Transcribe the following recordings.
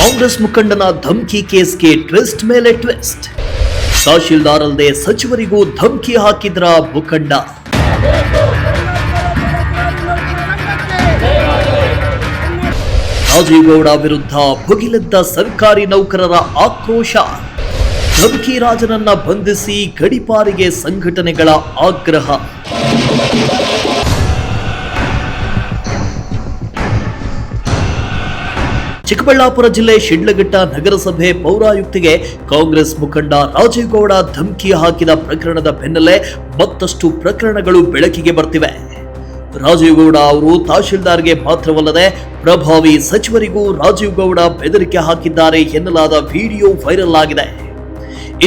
Congress ಮುಖಂಡನ ಧಮಕಿ ಕೇಸ್ಗೆ twist ಮೇಲೆ twist. Tahsildar ಅಲ್ಲದೆ ಸಚಿವರಿಗೂ ಧಮಕಿ ಹಾಕಿದ್ರ ಮುಖಂಡ. ರಾಜೀವ್ ಗೌಡ ವಿರುದ್ಧ ಭುಗಿಲೆದ್ದ ಸರ್ಕಾರಿ ನೌಕರರ ಆಕ್ರೋಶ. ಧಮಕಿ ರಾಜನನ್ನ ಬಂಧಿಸಿ ಗಡಿಪಾರಿಗೆ ಸಂಘಟನೆಗಳ ಆಗ್ರಹ. ಚಿಕ್ಕಬಳ್ಳಾಪುರ ಜಿಲ್ಲೆ ಶಿಡ್ಲಘಟ್ಟ ನಗರಸಭೆ ಪೌರಾಯುಕ್ತಿಗೆ ಕಾಂಗ್ರೆಸ್ ಮುಖಂಡ ರಾಜೀವ್ ಗೌಡ ಧಮಕಿ ಹಾಕಿದ ಪ್ರಕರಣದ ಬೆನ್ನಲ್ಲೇ ಮತ್ತಷ್ಟು ಪ್ರಕರಣಗಳು ಬೆಳಕಿಗೆ ಬರ್ತಿವೆ. ರಾಜೀವ್ ಗೌಡ ಅವರು ತಹಶೀಲ್ದಾರ್ಗೆ ಮಾತ್ರವಲ್ಲದೆ ಪ್ರಭಾವಿ ಸಚಿವರಿಗೂ ರಾಜೀವ್ ಗೌಡ ಬೆದರಿಕೆ ಹಾಕಿದ್ದಾರೆ ಎನ್ನಲಾದ ವಿಡಿಯೋ ವೈರಲ್ ಆಗಿದೆ.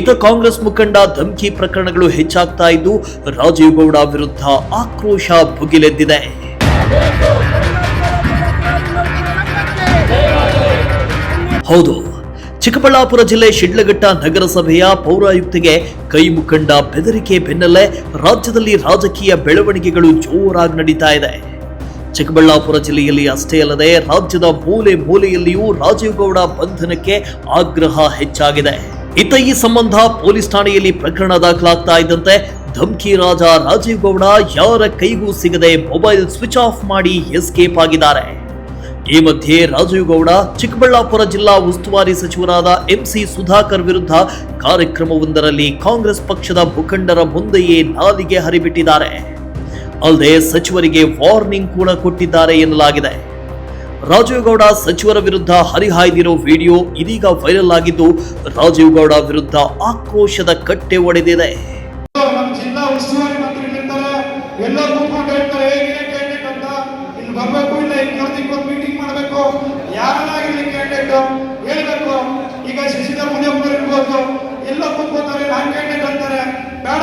ಇತ ಕಾಂಗ್ರೆಸ್ ಮುಖಂಡ ಧಮಕಿ ಪ್ರಕರಣಗಳು ಹೆಚ್ಚಾಗ್ತಾ ಇದ್ದು ರಾಜೀವ್ ಗೌಡ ವಿರುದ್ಧ ಆಕ್ರೋಶ ಭುಗಿಲೆದ್ದಿದೆ. ಹೌದು, ಚಿಕ್ಕಬಳ್ಳಾಪುರ ಜಿಲ್ಲೆ ಶಿಡ್ಲಘಟ್ಟ ನಗರಸಭೆಯ ಪೌರಾಯುಕ್ತಿಗೆ ಕೈ ಮುಖಂಡ ಬೆದರಿಕೆ ಬೆನ್ನಲ್ಲೇ ರಾಜ್ಯದಲ್ಲಿ ರಾಜಕೀಯ ಬೆಳವಣಿಗೆಗಳು ಜೋರಾಗಿ ನಡೀತಾ ಇದೆ. ಚಿಕ್ಕಬಳ್ಳಾಪುರ ಜಿಲ್ಲೆಯಲ್ಲಿ ಅಷ್ಟೇ ಅಲ್ಲದೆ ರಾಜ್ಯದ ಮೂಲೆ ಮೂಲೆಯಲ್ಲಿಯೂ ರಾಜೀವ್ ಗೌಡ ಬಂಧನಕ್ಕೆ ಆಗ್ರಹ ಹೆಚ್ಚಾಗಿದೆ. ಇತ್ತ ಈ ಸಂಬಂಧ ಪೊಲೀಸ್ ಠಾಣೆಯಲ್ಲಿ ಪ್ರಕರಣ ದಾಖಲಾಗ್ತಾ ಇದ್ದಂತೆ ಧಮಕಿ ರಾಜ ರಾಜೀವ್ ಗೌಡ ಯಾರ ಕೈಗೂ ಸಿಗದೆ ಮೊಬೈಲ್ ಸ್ವಿಚ್ ಆಫ್ ಮಾಡಿ ಎಸ್ಕೇಪ್ ಆಗಿದ್ದಾರೆ. ಈ ಮಧ್ಯೆ ರಾಜೀವ್ ಗೌಡ ಚಿಕ್ಕಬಳ್ಳಾಪುರ ಜಿಲ್ಲಾ ಉಸ್ತುವಾರಿ ಸಚಿವರಾದ ಎಂಸಿ ಸುಧಾಕರ್ ವಿರುದ್ಧ ಕಾರ್ಯಕ್ರಮವೊಂದರಲ್ಲಿ ಕಾಂಗ್ರೆಸ್ ಪಕ್ಷದ ಮುಖಂಡರ ಮುಂದೆಯೇ ನಾಲಿಗೆ ಹರಿಬಿಟ್ಟಿದ್ದಾರೆ. ಅಲ್ಲದೆ ಸಚಿವರಿಗೆ ವಾರ್ನಿಂಗ್ ಕೂಡ ಕೊಟ್ಟಿದ್ದಾರೆ ಎನ್ನಲಾಗಿದೆ. ರಾಜೀವ್ ಗೌಡ ಸಚಿವರ ವಿರುದ್ಧ ಹರಿಹಾಯ್ದಿರೋ ವಿಡಿಯೋ ಇದೀಗ ವೈರಲ್ ಆಗಿದ್ದು ರಾಜೀವ್ ಗೌಡ ವಿರುದ್ಧ ಆಕ್ರೋಶದ ಕಟ್ಟೆ ಒಡೆದಿದೆ. ಈಗ ಶಶಿಧರ್ ಮುನಿಯಪ್ಪರು ಇರ್ಬೋದು, ಎಲ್ಲ ಕೂತ್ಕೋತಾರೆ, ನಾನ್ ಕ್ಯಾಂಡಿಡೇಟ್ ಅಂತಾರೆ. ಬೇಡ,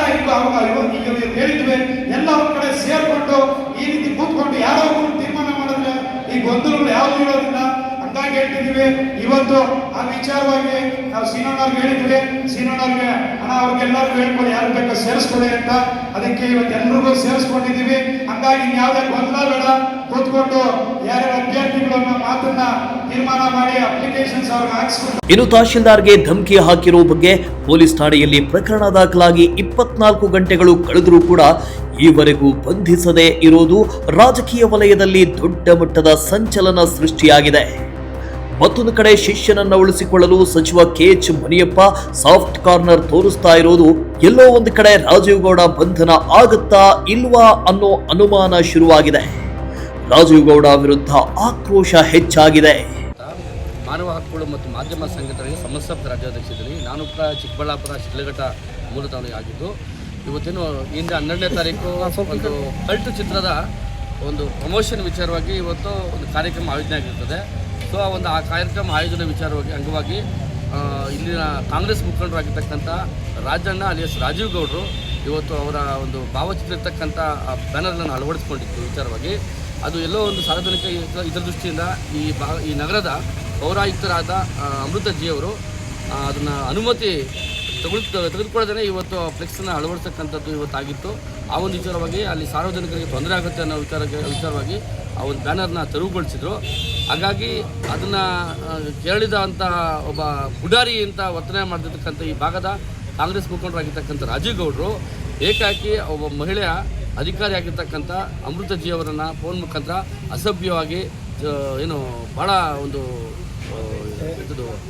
ಈಗ ಹೇಳಿದ್ವಿ, ಎಲ್ಲ ಒಂದ್ ಕಡೆ ಸೇರ್ಕೊಂಡು ಈ ರೀತಿ ಕೂತ್ಕೊಂಡು ಯಾರೋ ತೀರ್ಮಾನ ಮಾಡಿದ್ರೆ ಈ ಗೊಂದಲಗಳು ಯಾವ್ದು ಇರೋದಿಲ್ಲ. ಹಂಗಾಗಿ ಹೇಳ್ತಿದೀವಿ, ಇವತ್ತು ಆ ವಿಚಾರವಾಗಿ ನಾವು ಸೀನಣ್ಣವ್ರಿಗೆ ಹೇಳಿದ್ವಿ. ಸೀನಣ್ಣವ್ರಿಗೆ ಹಣ ಅವ್ರಿಗೆಲ್ಲರಿಗೂ ಹೇಳ್ಕೊಳ್ಳಿ, ಯಾರು ಬೇಕಾ ಸೇರಿಸ್ಕೊಳ್ಳಿ ಅಂತ. ಅದಕ್ಕೆ ಇವತ್ತು ಎಲ್ರಿಗೂ ಸೇರಿಸ್ಕೊಂಡಿದೀವಿ. ಹಂಗಾಗಿ ಯಾವುದೇ ಗೊಂದಲ ಬೇಡ, ಕೂತ್ಕೊಂಡು ಯಾರ್ಯಾರ ಅಭ್ಯರ್ಥಿಗಳನ್ನ ಮಾತನ್ನ ತೀರ್ಮಾನ ಮಾಡಿ ಅಪ್ಲಿಕೇಶನ್ಸ್ ಅವ್ರಿಗೆ ಹಾಕಿಸ್ಕೊಂಡು. ಇನ್ನು ತಹಶೀಲ್ದಾರ್ಗೆ ಧಮಕಿ ಹಾಕಿರೋ ಬಗ್ಗೆ ಪೊಲೀಸ್ ಠಾಣೆಯಲ್ಲಿ ಪ್ರಕರಣ ದಾಖಲಾಗಿ 24 ಗಂಟೆಗಳು ಕಳೆದರೂ ಕೂಡ ಈವರೆಗೂ ಬಂಧಿಸದೇ ಇರೋದು ರಾಜಕೀಯ ವಲಯದಲ್ಲಿ ದೊಡ್ಡ ಮಟ್ಟದ ಸಂಚಲನ ಸೃಷ್ಟಿಯಾಗಿದೆ. ಮತ್ತೊಂದು ಕಡೆ ಶಿಷ್ಯನನ್ನ ಉಳಿಸಿಕೊಳ್ಳಲು ಸಚಿವ ಕೆಎಚ್ ಮುನಿಯಪ್ಪ ಸಾಫ್ಟ್ ಕಾರ್ನರ್ ತೋರಿಸ್ತಾ ಇರೋದು ಎಲ್ಲೋ ಒಂದು ಕಡೆ ರಾಜೀವ್ ಗೌಡ ಬಂಧನ ಆಗುತ್ತಾ ಇಲ್ವಾ ಅನ್ನೋ ಅನುಮಾನ ಶುರುವಾಗಿದೆ. ರಾಜೀವ್ ಗೌಡ ವಿರುದ್ಧ ಆಕ್ರೋಶ ಹೆಚ್ಚಾಗಿದೆ. ಮಾನವ ಹಕ್ಕುಗಳು ಮತ್ತು ಮಾಧ್ಯಮ ಸಂಘಟನೆಗೆ ಸಂಸ್ಥಾಪಕ ರಾಜ್ಯಾಧ್ಯಕ್ಷರಲ್ಲಿ ನಾನು ಕೂಡ ಚಿಕ್ಕಬಳ್ಳಾಪುರ ಶಿಡ್ಲಘಟ್ಟ ಮೂಲತವನಿಗೆ ಆಗಿದ್ದು, ಇವತ್ತೇನು ಇಂದ 12ನೇ ತಾರೀಕು ಒಂದು ಕಲ್ಟು ಚಿತ್ರದ ಒಂದು ಪ್ರಮೋಷನ್ ವಿಚಾರವಾಗಿ ಇವತ್ತು ಒಂದು ಕಾರ್ಯಕ್ರಮ ಆಯೋಜನೆ ಆಗಿರ್ತದೆ. ಸೊ ಆ ಕಾರ್ಯಕ್ರಮ ಆಯೋಜನೆ ವಿಚಾರವಾಗಿ ಅಂಗವಾಗಿ ಇಲ್ಲಿನ ಕಾಂಗ್ರೆಸ್ ಮುಖಂಡರಾಗಿರ್ತಕ್ಕಂಥ ರಾಜಣ್ಣ ಅಲಿಯಾಸ್ ರಾಜೀವ್ ಗೌಡರು ಇವತ್ತು ಅವರ ಒಂದು ಭಾವಚಿತ್ರ ಇರ್ತಕ್ಕಂಥ ಬ್ಯಾನರ್ಗಳನ್ನು ಅಳವಡಿಸ್ಕೊಂಡಿತ್ತು ವಿಚಾರವಾಗಿ. ಅದು ಎಲ್ಲೋ ಒಂದು ಸಾರ್ವಜನಿಕ ಇದರ ದೃಷ್ಟಿಯಿಂದ ಈ ನಗರದ ಪೌರಾಯುಕ್ತರಾದ ಅಮೃತ ಜಿ ಅವರು ಅದನ್ನು ಅನುಮತಿ ತೆಗೆದುಕೊಳ್ಳದೇ ಇವತ್ತು ಫ್ಲೆಕ್ಸನ್ನು ಅಳವಡಿಸ್ತಕ್ಕಂಥದ್ದು ಇವತ್ತಾಗಿತ್ತು. ಆ ಒಂದು ವಿಚಾರವಾಗಿ ಅಲ್ಲಿ ಸಾರ್ವಜನಿಕರಿಗೆ ತೊಂದರೆ ಆಗುತ್ತೆ ಅನ್ನೋ ವಿಚಾರವಾಗಿ ಆ ಒಂದು ಬ್ಯಾನರ್ನ ತೆರವುಗೊಳಿಸಿದರು. ಹಾಗಾಗಿ ಅದನ್ನು ಕೇಳಿದಂಥ ಒಬ್ಬ ಪುಡಾರಿ ಅಂತ ವರ್ತನೆ ಮಾಡಿರ್ತಕ್ಕಂಥ ಈ ಭಾಗದ ಕಾಂಗ್ರೆಸ್ ಮುಖಂಡರಾಗಿರ್ತಕ್ಕಂಥ ರಾಜೀವ್ ಗೌಡರು ಏಕಾಏಕಿ ಒಬ್ಬ ಮಹಿಳೆಯ ಅಧಿಕಾರಿ ಆಗಿರ್ತಕ್ಕಂಥ ಅಮೃತ ಜಿ ಅವರನ್ನು ಫೋನ್ ಮುಖಾಂತರ ಅಸಭ್ಯವಾಗಿ ಏನು ಭಾಳ ಒಂದು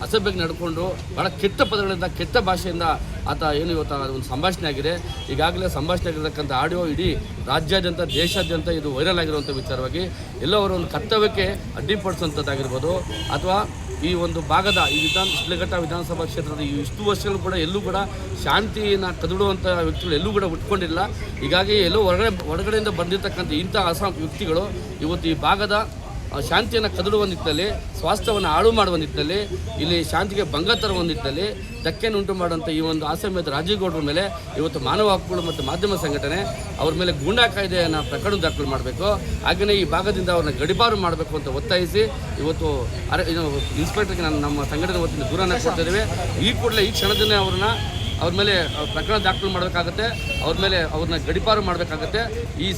ಅಸಭ್ಯಕ್ಕೆ ನಡ್ಕೊಂಡು ಭಾಳ ಕೆಟ್ಟ ಪದಗಳಿಂದ ಕೆಟ್ಟ ಭಾಷೆಯಿಂದ ಆತ ಏನು ಇವತ್ತು ಒಂದು ಸಂಭಾಷಣೆ ಆಗಿದೆ. ಈಗಾಗಲೇ ಸಂಭಾಷಣೆ ಆಗಿರತಕ್ಕಂಥ ಆಡಿಯೋ ಇಡೀ ರಾಜ್ಯಾದ್ಯಂತ ದೇಶಾದ್ಯಂತ ಇದು ವೈರಲ್ ಆಗಿರುವಂಥ ವಿಚಾರವಾಗಿ ಎಲ್ಲೋ ಅವರ ಒಂದು ಕರ್ತವ್ಯಕ್ಕೆ ಅಡ್ಡಿಪಡಿಸುವಂಥದ್ದಾಗಿರ್ಬೋದು ಅಥವಾ ಈ ಒಂದು ಭಾಗದ ಈ ಶಿಡ್ಲಘಟ್ಟ ವಿಧಾನಸಭಾ ಕ್ಷೇತ್ರದ ಇಷ್ಟು ವರ್ಷಗಳು ಕೂಡ ಎಲ್ಲೂ ಕೂಡ ಶಾಂತಿಯನ್ನು ಕದಡುವಂಥ ವ್ಯಕ್ತಿಗಳು ಎಲ್ಲೂ ಕೂಡ ಉಟ್ಕೊಂಡಿಲ್ಲ. ಹೀಗಾಗಿ ಎಲ್ಲೋ ಹೊರಗಡೆಯಿಂದ ಬಂದಿರತಕ್ಕಂಥ ಇಂಥ ವ್ಯಕ್ತಿಗಳು ಇವತ್ತು ಈ ಭಾಗದ ಶಾಂತಿಯನ್ನು ಕದಡುವ ನಿಟ್ಟಿನಲ್ಲಿ, ಸ್ವಾಸ್ಥ್ಯವನ್ನು ಹಾಳು ಮಾಡುವ ನಿಟ್ಟಿನಲ್ಲಿ, ಇಲ್ಲಿ ಶಾಂತಿಗೆ ಭಂಗ ತರುವ ನಿಟ್ಟಿನಲ್ಲಿ ಧಕ್ಕೆಯನ್ನು ಉಂಟು ಮಾಡುವಂಥ ಈ ಒಂದು ಅಸಮ್ಯದ ರಾಜೀವ್ ಗೌಡರ ಮೇಲೆ ಇವತ್ತು ಮಾನವ ಹಕ್ಕುಗಳು ಮತ್ತು ಮಾಧ್ಯಮ ಸಂಘಟನೆ ಅವ್ರ ಮೇಲೆ ಗೂಂಡಾ ಕಾಯ್ದೆಯನ್ನು ಪ್ರಕರಣ ದಾಖಲು ಮಾಡಬೇಕು. ಹಾಗೆಯೇ ಈ ಭಾಗದಿಂದ ಅವ್ರನ್ನ ಗಡಿಪಾರು ಮಾಡಬೇಕು ಅಂತ ಒತ್ತಾಯಿಸಿ ಇವತ್ತು ಇನ್ಸ್ಪೆಕ್ಟರ್ಗೆ ನಮ್ಮ ಸಂಘಟನೆ ವತಿಯಿಂದ ದೂರನ್ನು ಕೊಡ್ತಿದ್ದೇವೆ. ಈ ಕೂಡಲೇ ಈ ಕ್ಷಣದಲ್ಲೇ ಅವ್ರನ್ನ ಅವ್ರ ಮೇಲೆ ಪ್ರಕರಣ ದಾಖಲು ಮಾಡಬೇಕಾಗುತ್ತೆ, ಅವ್ರ ಮೇಲೆ ಅವ್ರನ್ನ ಗಡೀಪಾರು ಮಾಡಬೇಕಾಗುತ್ತೆ. ಈ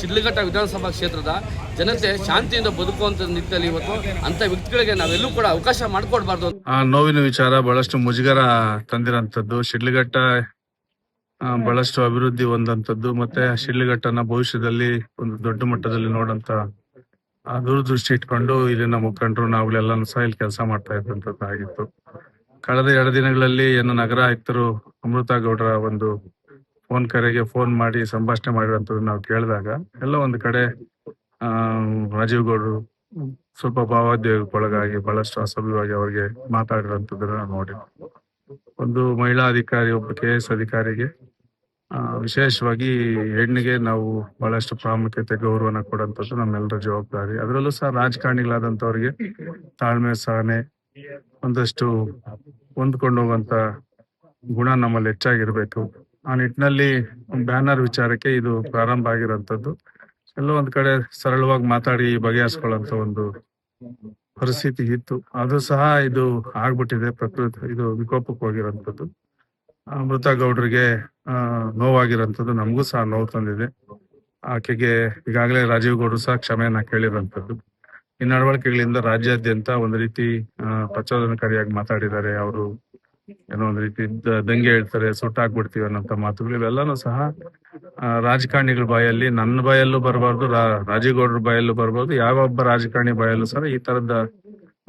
ಶಿಡ್ಲಘಟ್ಟ ವಿಧಾನಸಭಾ ಕ್ಷೇತ್ರದ ಜನತೆ ಶಾಂತಿಯಿಂದ ಬದುಕುವಂಥ ನಿಟ್ಟಿನಲ್ಲಿ ಇವತ್ತು ಅಂಥ ವ್ಯಕ್ತಿಗಳಿಗೆ ನಾವೆಲ್ಲೂ ಕೂಡ ಅವಕಾಶ ಮಾಡಿಕೊಡ್ಬಾರ್ದು. ಆ ನೋವಿನ ವಿಚಾರ ಬಹಳಷ್ಟು ಮುಜುಗರ ತಂದಿರೋಂಥದ್ದು. ಶಿಡ್ಲಘಟ್ಟ ಬಹಳಷ್ಟು ಅಭಿವೃದ್ಧಿ ಹೊಂದಂಥದ್ದು ಮತ್ತೆ ಶಿಡ್ಲಘಟ್ಟನ ಭವಿಷ್ಯದಲ್ಲಿ ಒಂದು ದೊಡ್ಡ ಮಟ್ಟದಲ್ಲಿ ನೋಡಂತ ದೂರದೃಷ್ಟಿ ಇಟ್ಕೊಂಡು ಇಲ್ಲಿನ ಮುಖಂಡರು ನಾವುಗಳೆಲ್ಲನೂ ಸಹ ಇಲ್ಲಿ ಕೆಲಸ ಮಾಡ್ತಾ ಇದ್ದಂಥದ್ದು ಆಗಿತ್ತು. ಕಳೆದ 2 ದಿನಗಳಲ್ಲಿ ಏನು ನಗರ ಆಯುಕ್ತರು ಅಮೃತಾ ಗೌಡರ ಒಂದು ಫೋನ್ ಕರೆಗೆ ಫೋನ್ ಮಾಡಿ ಸಂಭಾಷಣೆ ಮಾಡಿರುವಂಥದ್ದು ನಾವು ಕೇಳಿದಾಗ ಎಲ್ಲ ಒಂದು ಕಡೆ ರಾಜೀವ್ ಗೌಡರು ಸ್ವಲ್ಪ ಭಾವೋದ್ವೇಗಕ್ಕೊಳಗಾಗಿ ಬಹಳಷ್ಟು ಅಸಭ್ಯವಾಗಿ ಅವರಿಗೆ ಮಾತಾಡಿರುವಂಥದ್ದನ್ನ ನಾವು ನೋಡಿದ್ವಿ. ಒಂದು ಮಹಿಳಾ ಅಧಿಕಾರಿ, ಒಬ್ಬ KS ಅಧಿಕಾರಿಗೆ ವಿಶೇಷವಾಗಿ ಹೆಣ್ಣಿಗೆ ನಾವು ಬಹಳಷ್ಟು ಪ್ರಾಮುಖ್ಯತೆ ಗೌರವನ ಕೊಡುವಂಥದ್ದು ನಮ್ಮೆಲ್ಲರ ಜವಾಬ್ದಾರಿ. ಅದರಲ್ಲೂ ಸಹ ರಾಜಕಾರಣಿಗಳಾದಂಥವ್ರಿಗೆ ತಾಳ್ಮೆ, ಸಹನೆ, ಒಂದಷ್ಟು ಹೊಂದ್ಕೊಂಡು ಹೋಗುವಂತ ಗುಣ ನಮ್ಮಲ್ಲಿ ಹೆಚ್ಚಾಗಿರ್ಬೇಕು. ಆ ನಿಟ್ಟಿನಲ್ಲಿ ಬ್ಯಾನರ್ ವಿಚಾರಕ್ಕೆ ಇದು ಪ್ರಾರಂಭ ಆಗಿರೋಂಥದ್ದು. ಎಲ್ಲೋ ಒಂದ್ ಕಡೆ ಸರಳವಾಗಿ ಮಾತಾಡಿ ಬಗೆಹರಿಸ್ಕೊಳ್ಳುವಂತ ಒಂದು ಪರಿಸ್ಥಿತಿ ಇತ್ತು. ಅದು ಸಹ ಇದು ಆಗ್ಬಿಟ್ಟಿದೆ. ಇದು ವಿಕೋಪಕ್ಕೆ ಹೋಗಿರೋಂಥದ್ದು. ಅಮೃತಾ ಗೌಡ್ರಿಗೆ ನೋವಾಗಿರೋಂಥದ್ದು ನಮಗೂ ಸಹ ನೋವು ತಂದಿದೆ. ಆಕೆಗೆ ಈಗಾಗಲೇ ರಾಜೀವ್ ಗೌಡ್ರು ಸಹ ಕ್ಷಮೆಯನ್ನ ಕೇಳಿರೋಂಥದ್ದು. ಈ ನಡವಳಿಕೆಗಳಿಂದ ರಾಜ್ಯಾದ್ಯಂತ ಒಂದು ರೀತಿ ಪ್ರಚೋದನಕಾರಿಯಾಗಿ ಮಾತಾಡಿದ್ದಾರೆ. ಅವರು ಏನೋ ಒಂದು ರೀತಿ ದಂಗೆ ಹೇಳ್ತಾರೆ, ಸುಟ್ಟಾಕ್ಬಿಡ್ತೀವಿ ಅನ್ನೋಂಥ ಮಾತುಗಳು ಇವೆಲ್ಲಾನು ಸಹ ರಾಜಕಾರಣಿಗಳ ಬಾಯಲ್ಲಿ, ನನ್ನ ಬಾಯಲ್ಲೂ ಬರಬಾರ್ದು, ರಾಜೀವ್ ಗೌಡ್ರ ಬಾಯಲ್ಲೂ ಬರಬಾರ್ದು, ಯಾವೊಬ್ಬ ರಾಜಕಾರಣಿ ಬಾಯಲ್ಲೂ ಸಹ ಈ ತರದ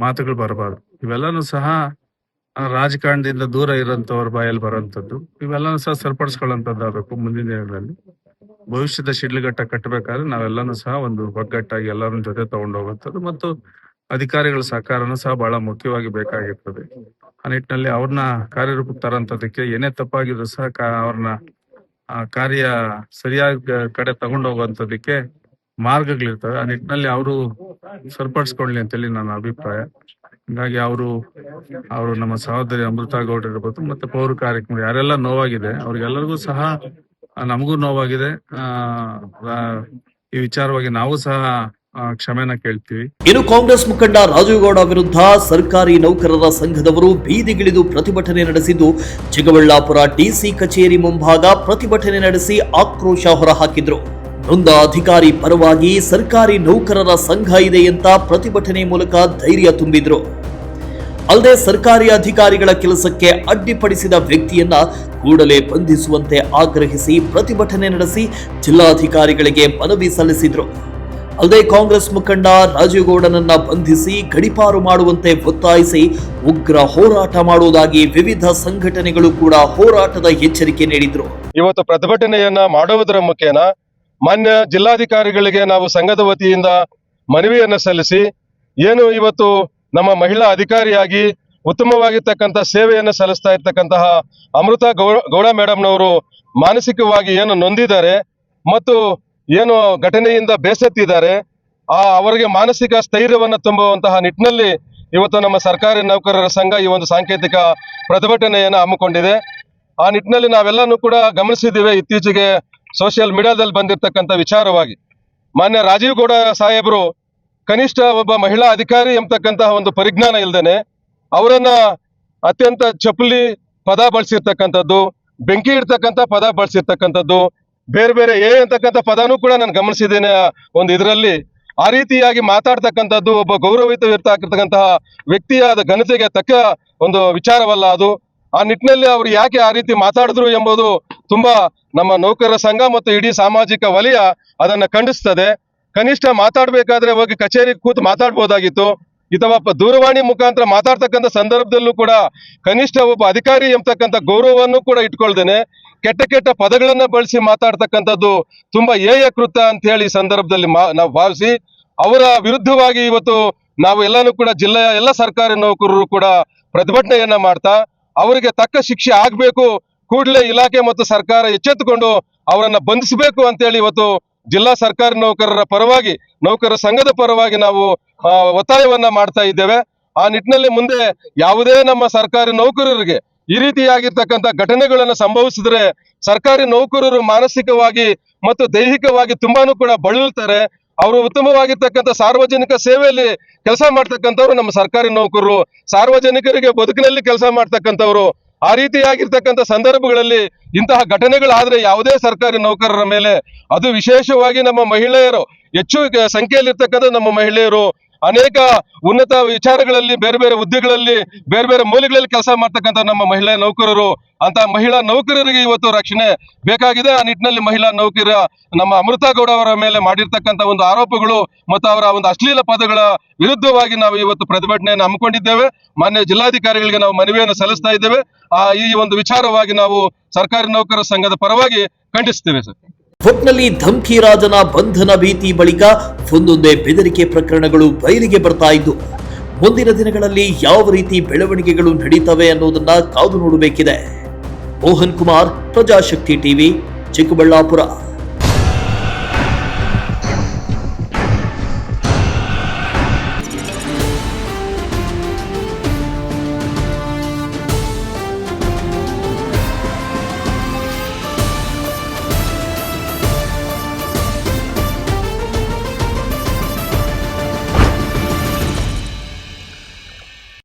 ಮಾತುಗಳು ಬರಬಾರ್ದು. ಇವೆಲ್ಲಾನು ಸಹ ರಾಜಕಾರಣದಿಂದ ದೂರ ಇರೋಂಥವ್ರ ಬಾಯಲ್ಲಿ ಬರೋಂಥದ್ದು. ಇವೆಲ್ಲಾನು ಸಹ ಸರಿಪಡಿಸ್ಕೊಳ್ಳೋಂಥದ್ದಾಗಬೇಕು. ಮುಂದಿನ ದಿನಗಳಲ್ಲಿ ಭವಿಷ್ಯದ ಶಿಡ್ಲಘಟ್ಟ ಕಟ್ಟಬೇಕಾದ್ರೆ ನಾವೆಲ್ಲಾನು ಸಹ ಒಂದು ಒಗ್ಗಟ್ಟಾಗಿ ಎಲ್ಲರ ಜೊತೆ ತಗೊಂಡು ಹೋಗುವಂಥದ್ದು ಮತ್ತು ಅಧಿಕಾರಿಗಳ ಸಹಕಾರನೂ ಸಹ ಬಹಳ ಮುಖ್ಯವಾಗಿ ಬೇಕಾಗಿರ್ತದೆ. ಆ ನಿಟ್ಟಿನಲ್ಲಿ ಅವ್ರನ್ನ ಕಾರ್ಯರೂಪಕ್ಕೆ ತರೋಂಥದ್ದಕ್ಕೆ ಏನೇ ತಪ್ಪಾಗಿದ್ರು ಸಹ ಅವ್ರನ್ನ ಕಾರ್ಯ ಸರಿಯಾದ ಕಡೆ ತಗೊಂಡು ಹೋಗುವಂಥದ್ದಕ್ಕೆ ಮಾರ್ಗಗಳಿರ್ತವೆ. ಆ ನಿಟ್ಟಿನಲ್ಲಿ ಅವರು ಸರಿಪಡಿಸ್ಕೊಳ್ಳಿ ಅಂತೇಳಿ ನನ್ನ ಅಭಿಪ್ರಾಯ. ಹೀಗಾಗಿ ಅವರು ನಮ್ಮ ಸಹೋದರಿ ಅಮೃತಾ ಗೌಡ್ರು ಇರ್ಬೋದು, ಮತ್ತೆ ಪೌರ ಕಾರ್ಯಕ್ರಮ ಯಾರೆಲ್ಲ ನೋವಾಗಿದೆ ಅವ್ರಿಗೆಲ್ಲರಿಗೂ ಸಹ, ನಮಗೂ ನೋವಾಗಿದೆ. ಈ ವಿಚಾರವಾಗಿ ನಾವು ಸಹ ಕ್ಷಮೆನ ಕೇಳ್ತೀವಿ. ಇನ್ನು ಕಾಂಗ್ರೆಸ್ ಮುಖಂಡ ರಾಜೀವ್ ಗೌಡ ವಿರುದ್ಧ ಸರ್ಕಾರಿ ನೌಕರರ ಸಂಘದವರು ಬೀದಿಗಿಳಿದು ಪ್ರತಿಭಟನೆ ನಡೆಸಿದ್ದು, ಚಿಕ್ಕಬಳ್ಳಾಪುರ DC ಕಚೇರಿ ಮುಂಭಾಗ ಪ್ರತಿಭಟನೆ ನಡೆಸಿ ಆಕ್ರೋಶ ಹೊರಹಾಕಿದ್ರು. ನೊಂದ ಅಧಿಕಾರಿ ಪರವಾಗಿ ಸರ್ಕಾರಿ ನೌಕರರ ಸಂಘ ಇದೆ ಅಂತ ಪ್ರತಿಭಟನೆ ಮೂಲಕ ಧೈರ್ಯ ತುಂಬಿದ್ರು. ಅಲ್ಲದೆ ಸರ್ಕಾರಿ ಅಧಿಕಾರಿಗಳ ಕೆಲಸಕ್ಕೆ ಅಡ್ಡಿಪಡಿಸಿದ ವ್ಯಕ್ತಿಯನ್ನ ಕೂಡಲೇ ಬಂಧಿಸುವಂತೆ ಆಗ್ರಹಿಸಿ ಪ್ರತಿಭಟನೆ ನಡೆಸಿ ಜಿಲ್ಲಾಧಿಕಾರಿಗಳಿಗೆ ಮನವಿ ಸಲ್ಲಿಸಿದ್ರು. ಅಲ್ಲದೆ ಕಾಂಗ್ರೆಸ್ ಮುಖಂಡ ರಾಜೀವ್ ಗೌಡನನ್ನ ಬಂಧಿಸಿ ಗಡೀಪಾರು ಮಾಡುವಂತೆ ಒತ್ತಾಯಿಸಿ ಉಗ್ರ ಹೋರಾಟ ಮಾಡುವುದಾಗಿ ವಿವಿಧ ಸಂಘಟನೆಗಳು ಕೂಡ ಹೋರಾಟದ ಎಚ್ಚರಿಕೆ ನೀಡಿದ್ರು. ಇವತ್ತು ಪ್ರತಿಭಟನೆಯನ್ನ ಮಾಡುವುದರ ಮುಖೇನ ಮಾನ್ಯ ಜಿಲ್ಲಾಧಿಕಾರಿಗಳಿಗೆ ನಾವು ಸಂಘದ ವತಿಯಿಂದ ಮನವಿಯನ್ನ ಸಲ್ಲಿಸಿ, ಏನು ಇವತ್ತು ನಮ್ಮ ಮಹಿಳಾ ಅಧಿಕಾರಿಯಾಗಿ ಉತ್ತಮವಾಗಿರ್ತಕ್ಕಂಥ ಸೇವೆಯನ್ನು ಸಲ್ಲಿಸ್ತಾ ಇರ್ತಕ್ಕಂತಹ ಅಮೃತಾ ಗೌಡ ಮೇಡಮ್ನವರು ಮಾನಸಿಕವಾಗಿ ಏನು ನೊಂದಿದ್ದಾರೆ ಮತ್ತು ಏನು ಘಟನೆಯಿಂದ ಬೇಸತ್ತಿದ್ದಾರೆ, ಅವರಿಗೆ ಮಾನಸಿಕ ಸ್ಥೈರ್ಯವನ್ನು ತುಂಬುವಂತಹ ನಿಟ್ಟಿನಲ್ಲಿ ಇವತ್ತು ನಮ್ಮ ಸರ್ಕಾರಿ ನೌಕರರ ಸಂಘ ಈ ಒಂದು ಸಾಂಕೇತಿಕ ಪ್ರತಿಭಟನೆಯನ್ನು ಹಮ್ಮಿಕೊಂಡಿದೆ. ಆ ನಿಟ್ಟಿನಲ್ಲಿ ನಾವೆಲ್ಲನೂ ಕೂಡ ಗಮನಿಸಿದ್ದೇವೆ. ಇತ್ತೀಚೆಗೆ ಸೋಷಿಯಲ್ ಮೀಡಿಯಾದಲ್ಲಿ ಬಂದಿರತಕ್ಕಂಥ ವಿಚಾರವಾಗಿ ಮಾನ್ಯ ರಾಜೀವ್ ಗೌಡ ಸಾಹೇಬರು ಕನಿಷ್ಠ ಒಬ್ಬ ಮಹಿಳಾ ಅಧಿಕಾರಿ ಎಂಬತಕ್ಕಂತಹ ಒಂದು ಪರಿಜ್ಞಾನ ಇಲ್ದೇನೆ ಅವರನ್ನ ಅತ್ಯಂತ ಚಪ್ಪಲಿ ಪದ ಬಳಸಿರ್ತಕ್ಕಂಥದ್ದು, ಬೆಂಕಿ ಇಡ್ತಕ್ಕಂಥ ಪದ ಬಳಸಿರ್ತಕ್ಕಂಥದ್ದು, ಬೇರೆ ಬೇರೆ ಅಂತಕ್ಕಂಥ ಪದನೂ ಕೂಡ ನಾನು ಗಮನಿಸಿದ್ದೇನೆ. ಒಂದು ಇದರಲ್ಲಿ ಆ ರೀತಿಯಾಗಿ ಮಾತಾಡ್ತಕ್ಕಂಥದ್ದು ಒಬ್ಬ ಗೌರವಯುತವಿರ್ತಕ್ಕಂತಹ ವ್ಯಕ್ತಿಯಾದ ಘನತೆಗೆ ತಕ್ಕ ಒಂದು ವಿಚಾರವಲ್ಲ ಅದು. ಆ ನಿಟ್ಟಿನಲ್ಲಿ ಅವರು ಯಾಕೆ ಆ ರೀತಿ ಮಾತಾಡಿದ್ರು ಎಂಬುದು ತುಂಬಾ ನಮ್ಮ ನೌಕರರ ಸಂಘ ಮತ್ತು ಇಡೀ ಸಾಮಾಜಿಕ ವಲಯ ಅದನ್ನ ಖಂಡಿಸ್ತದೆ. ಕನಿಷ್ಠ ಮಾತಾಡ್ಬೇಕಾದ್ರೆ ಹೋಗಿ ಕಚೇರಿಗೆ ಕೂತು ಮಾತಾಡ್ಬೋದಾಗಿತ್ತು. ಅಥವಾ ದೂರವಾಣಿ ಮುಖಾಂತರ ಮಾತಾಡ್ತಕ್ಕಂಥ ಸಂದರ್ಭದಲ್ಲೂ ಕೂಡ ಕನಿಷ್ಠ ಒಬ್ಬ ಅಧಿಕಾರಿ ಎಂಬತಕ್ಕಂಥ ಗೌರವವನ್ನು ಕೂಡ ಇಟ್ಕೊಳ್ದೇನೆ ಕೆಟ್ಟ ಕೆಟ್ಟ ಪದಗಳನ್ನ ಬಳಸಿ ಮಾತಾಡ್ತಕ್ಕಂಥದ್ದು ತುಂಬಾ ಕೃತ್ಯ ಅಂತ ಹೇಳಿ ಸಂದರ್ಭದಲ್ಲಿ ನಾವು ಭಾವಿಸಿ ಅವರ ವಿರುದ್ಧವಾಗಿ ಇವತ್ತು ನಾವು ಎಲ್ಲಾನು ಕೂಡ ಜಿಲ್ಲೆಯ ಎಲ್ಲ ಸರ್ಕಾರಿ ನೌಕರರು ಕೂಡ ಪ್ರತಿಭಟನೆಯನ್ನ ಮಾಡ್ತಾ ಅವರಿಗೆ ತಕ್ಕ ಶಿಕ್ಷೆ ಆಗ್ಬೇಕು, ಕೂಡಲೇ ಇಲಾಖೆ ಮತ್ತು ಸರ್ಕಾರ ಎಚ್ಚೆತ್ತುಕೊಂಡು ಅವರನ್ನ ಬಂಧಿಸಬೇಕು ಅಂತೇಳಿ ಇವತ್ತು ಜಿಲ್ಲಾ ಸರ್ಕಾರಿ ನೌಕರರ ಪರವಾಗಿ, ನೌಕರರ ಸಂಘದ ಪರವಾಗಿ ನಾವು ಒತ್ತಾಯವನ್ನ ಮಾಡ್ತಾ ಇದ್ದೇವೆ. ಆ ನಿಟ್ಟಿನಲ್ಲಿ ಮುಂದೆ ಯಾವುದೇ ನಮ್ಮ ಸರ್ಕಾರಿ ನೌಕರರಿಗೆ ಈ ರೀತಿಯಾಗಿರ್ತಕ್ಕಂಥ ಘಟನೆಗಳನ್ನು ಸಂಭವಿಸಿದ್ರೆ ಸರ್ಕಾರಿ ನೌಕರರು ಮಾನಸಿಕವಾಗಿ ಮತ್ತು ದೈಹಿಕವಾಗಿ ತುಂಬಾನು ಕೂಡ ಬಳಲ್ತಾರೆ. ಅವರು ಉತ್ತಮವಾಗಿರ್ತಕ್ಕಂಥ ಸಾರ್ವಜನಿಕ ಸೇವೆಯಲ್ಲಿ ಕೆಲಸ ಮಾಡ್ತಕ್ಕಂಥವ್ರು ನಮ್ಮ ಸರ್ಕಾರಿ ನೌಕರರು, ಸಾರ್ವಜನಿಕರಿಗೆ ಬದುಕಿನಲ್ಲಿ ಕೆಲಸ ಮಾಡ್ತಕ್ಕಂಥವ್ರು. ಆ ರೀತಿಯಾಗಿರ್ತಕ್ಕಂಥ ಸಂದರ್ಭಗಳಲ್ಲಿ ಇಂತಹ ಘಟನೆಗಳಾದ್ರೆ ಯಾವುದೇ ಸರ್ಕಾರಿ ನೌಕರರ ಮೇಲೆ, ಅದು ವಿಶೇಷವಾಗಿ ನಮ್ಮ ಮಹಿಳೆಯರು, ಹೆಚ್ಚು ಸಂಖ್ಯೆಯಲ್ಲಿರ್ತಕ್ಕಂಥ ನಮ್ಮ ಮಹಿಳೆಯರು ಅನೇಕ ಉನ್ನತ ವಿಚಾರಗಳಲ್ಲಿ, ಬೇರೆ ಬೇರೆ ಹುದ್ದೆಗಳಲ್ಲಿ, ಬೇರೆ ಬೇರೆ ಮೂಲೆಗಳಲ್ಲಿ ಕೆಲಸ ಮಾಡ್ತಕ್ಕಂಥ ನಮ್ಮ ಮಹಿಳಾ ನೌಕರರು, ಅಂತ ಮಹಿಳಾ ನೌಕರರಿಗೆ ಇವತ್ತು ರಕ್ಷಣೆ ಬೇಕಾಗಿದೆ. ಆ ನಿಟ್ಟಿನಲ್ಲಿ ಮಹಿಳಾ ನೌಕರ ನಮ್ಮ ಅಮೃತಾ ಗೌಡ ಅವರ ಮೇಲೆ ಮಾಡಿರ್ತಕ್ಕಂಥ ಒಂದು ಆರೋಪಗಳು ಮತ್ತು ಅವರ ಒಂದು ಅಶ್ಲೀಲ ಪದಗಳ ವಿರುದ್ಧವಾಗಿ ನಾವು ಇವತ್ತು ಪ್ರತಿಭಟನೆಯನ್ನು ಹಮ್ಮಿಕೊಂಡಿದ್ದೇವೆ. ಮಾನ್ಯ ಜಿಲ್ಲಾಧಿಕಾರಿಗಳಿಗೆ ನಾವು ಮನವಿಯನ್ನು ಸಲ್ಲಿಸ್ತಾ ಇದ್ದೇವೆ. ಈ ಒಂದು ವಿಚಾರವಾಗಿ ನಾವು ಸರ್ಕಾರಿ ನೌಕರರ ಸಂಘದ ಪರವಾಗಿ ಖಂಡಿಸ್ತೇವೆ ಸರ್. ಒಟ್ನಲ್ಲಿ ಧಮ್ಕಿ ರಾಜನ ಬಂಧನ ಭೀತಿ ಬಳಿಕ ಒಂದೊಂದೇ ಬೆದರಿಕೆ ಪ್ರಕರಣಗಳು ಬಯಲಿಗೆ ಬರ್ತಾ ಇದ್ದು, ಮುಂದಿನ ದಿನಗಳಲ್ಲಿ ಯಾವ ರೀತಿ ಬೆಳವಣಿಗೆಗಳು ನಡೀತವೆ ಅನ್ನೋದನ್ನ ಕಾದು ನೋಡಬೇಕಿದೆ. ಮೋಹನ್ ಕುಮಾರ್, ಪ್ರಜಾಶಕ್ತಿ ಟಿವಿ, ಚಿಕ್ಕಬಳ್ಳಾಪುರ.